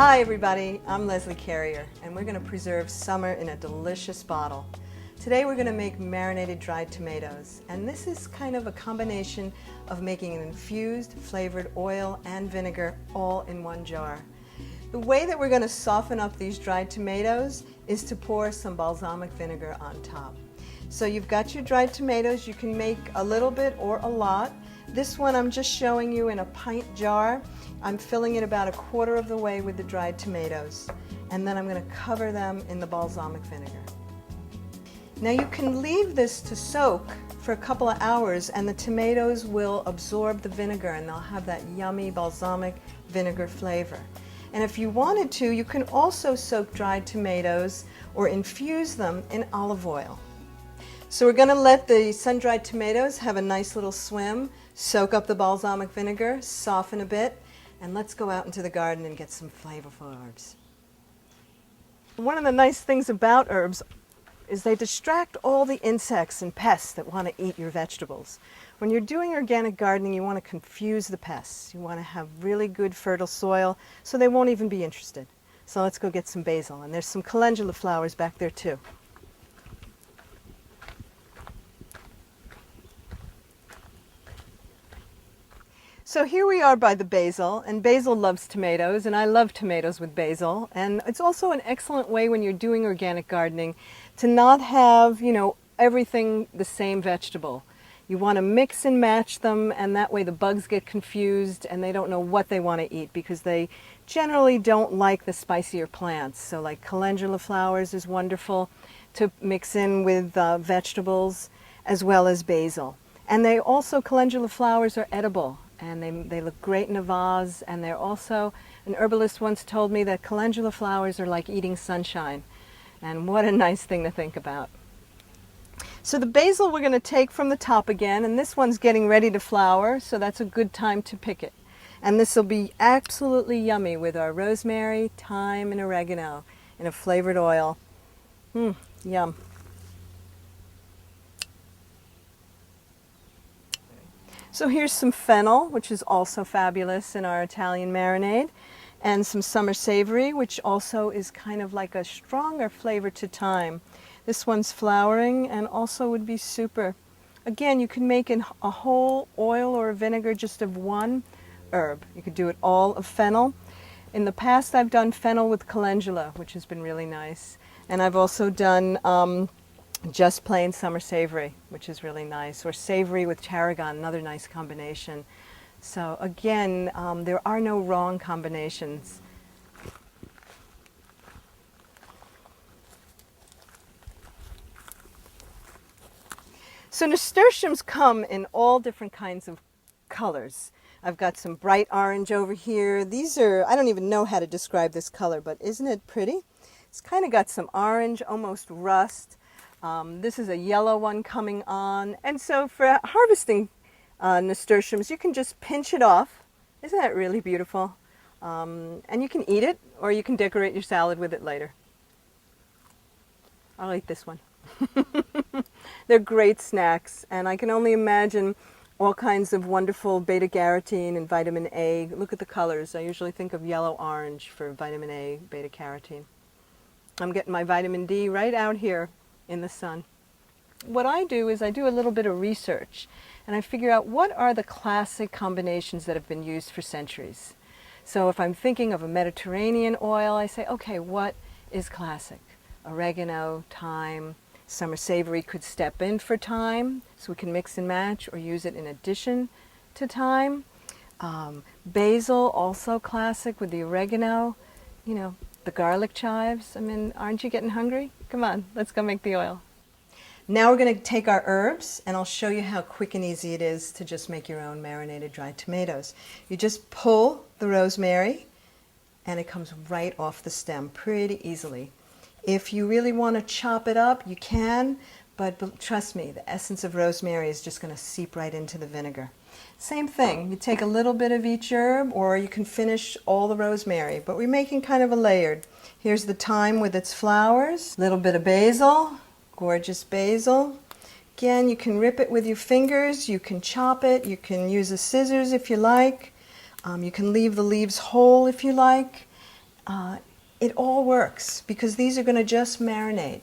Hi everybody, I'm Leslie Carrier and we're going to preserve summer in a delicious bottle. Today we're going to make marinated dried tomatoes, and this is kind of a combination of making an infused flavored oil and vinegar all in one jar. The way that we're going to soften up these dried tomatoes is to pour some balsamic vinegar on top. So you've got your dried tomatoes. You can make a little bit or a lot. This one I'm just showing you in a pint jar. I'm filling it about a quarter of the way with the dried tomatoes, and then I'm going to cover them in the balsamic vinegar. Now you can leave this to soak for a couple of hours and the tomatoes will absorb the vinegar and they'll have that yummy balsamic vinegar flavor. And if you wanted to, you can also soak dried tomatoes or infuse them in olive oil. So we're going to let the sun-dried tomatoes have a nice little swim, soak up the balsamic vinegar, soften a bit, and let's go out into the garden and get some flavorful herbs. One of the nice things about herbs is they distract all the insects and pests that want to eat your vegetables. When you're doing organic gardening, you want to confuse the pests. You want to have really good fertile soil so they won't even be interested. So let's go get some basil, and there's some calendula flowers back there too. So here we are by the basil, and basil loves tomatoes, and I love tomatoes with basil. And it's also an excellent way when you're doing organic gardening to not have, everything the same vegetable. You want to mix and match them, and that way the bugs get confused and they don't know what they want to eat because they generally don't like the spicier plants. So like calendula flowers is wonderful to mix in with vegetables as well as basil. And calendula flowers are edible. And they look great in a vase, and they're also, an herbalist once told me that calendula flowers are like eating sunshine. And what a nice thing to think about. So the basil we're going to take from the top again, and this one's getting ready to flower, so that's a good time to pick it. And this will be absolutely yummy with our rosemary, thyme, and oregano in a flavored oil. Yum. So here's some fennel, which is also fabulous in our Italian marinade, and some summer savory, which also is kind of like a stronger flavor to thyme. This one's flowering and also would be super. Again, you can make a whole oil or a vinegar just of one herb. You could do it all of fennel. In the past, I've done fennel with calendula, which has been really nice. And I've also done just plain summer savory, which is really nice, or savory with tarragon, another nice combination. So again, there are no wrong combinations. So nasturtiums come in all different kinds of colors. I've got some bright orange over here. These are, I don't even know how to describe this color, but isn't it pretty? It's kind of got some orange, almost rust. This is a yellow one coming on. And so for harvesting nasturtiums, you can just pinch it off. Isn't that really beautiful? And you can eat it, or you can decorate your salad with it later. I'll eat this one. They're great snacks, and I can only imagine all kinds of wonderful beta-carotene and vitamin A. Look at the colors. I usually think of yellow-orange for vitamin A, beta-carotene. I'm getting my vitamin D right out here in the sun. What I do is I do a little bit of research, and I figure out what are the classic combinations that have been used for centuries. So if I'm thinking of a Mediterranean oil, I say, okay, what is classic? Oregano, thyme, summer savory could step in for thyme, so we can mix and match or use it in addition to thyme. Basil, also classic with the oregano, the garlic chives. I mean, aren't you getting hungry? Come on, let's go make the oil. Now we're going to take our herbs, and I'll show you how quick and easy it is to just make your own marinated dried tomatoes. You just pull the rosemary, and it comes right off the stem pretty easily. If you really want to chop it up, you can, but trust me, the essence of rosemary is just going to seep right into the vinegar. Same thing, you take a little bit of each herb, or you can finish all the rosemary, but we're making kind of a layered. Here's the thyme with its flowers, a little bit of basil, gorgeous basil. Again, you can rip it with your fingers, you can chop it, you can use a scissors if you like, you can leave the leaves whole if you like. it all works because these are going to just marinate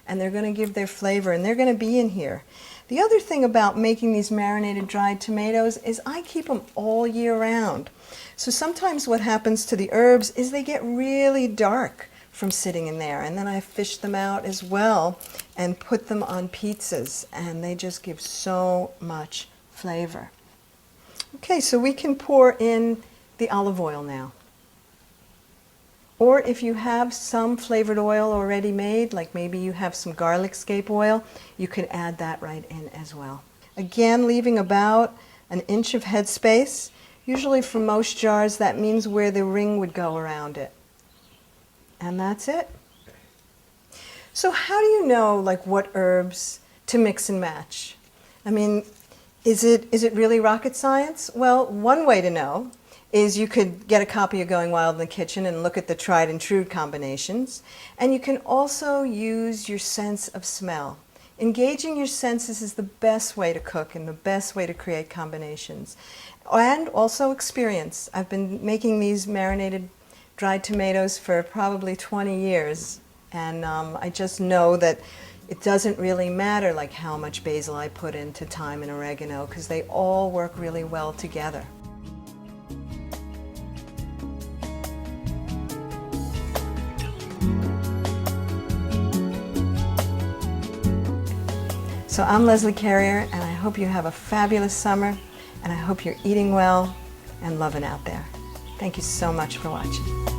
and they're going to give their flavor and they're going to be in here. The other thing about making these marinated dried tomatoes is I keep them all year round. So sometimes what happens to the herbs is they get really dark from sitting in there, and then I fish them out as well and put them on pizzas, and they just give so much flavor. Okay, so we can pour in the olive oil now. Or if you have some flavored oil already made, like maybe you have some garlic scape oil, you could add that right in as well. Again, leaving about an inch of headspace. Usually for most jars, that means where the ring would go around it. And that's it. So how do you know like what herbs to mix and match? I mean, is it really rocket science? Well, one way to know is you could get a copy of Going Wild in the Kitchen and look at the tried and true combinations. And you can also use your sense of smell. Engaging your senses is the best way to cook and the best way to create combinations. And also experience. I've been making these marinated dried tomatoes for probably 20 years. And I just know that it doesn't really matter like how much basil I put into thyme and oregano because they all work really well together. So I'm Leslie Carrier, and I hope you have a fabulous summer, and I hope you're eating well and loving out there. Thank you so much for watching.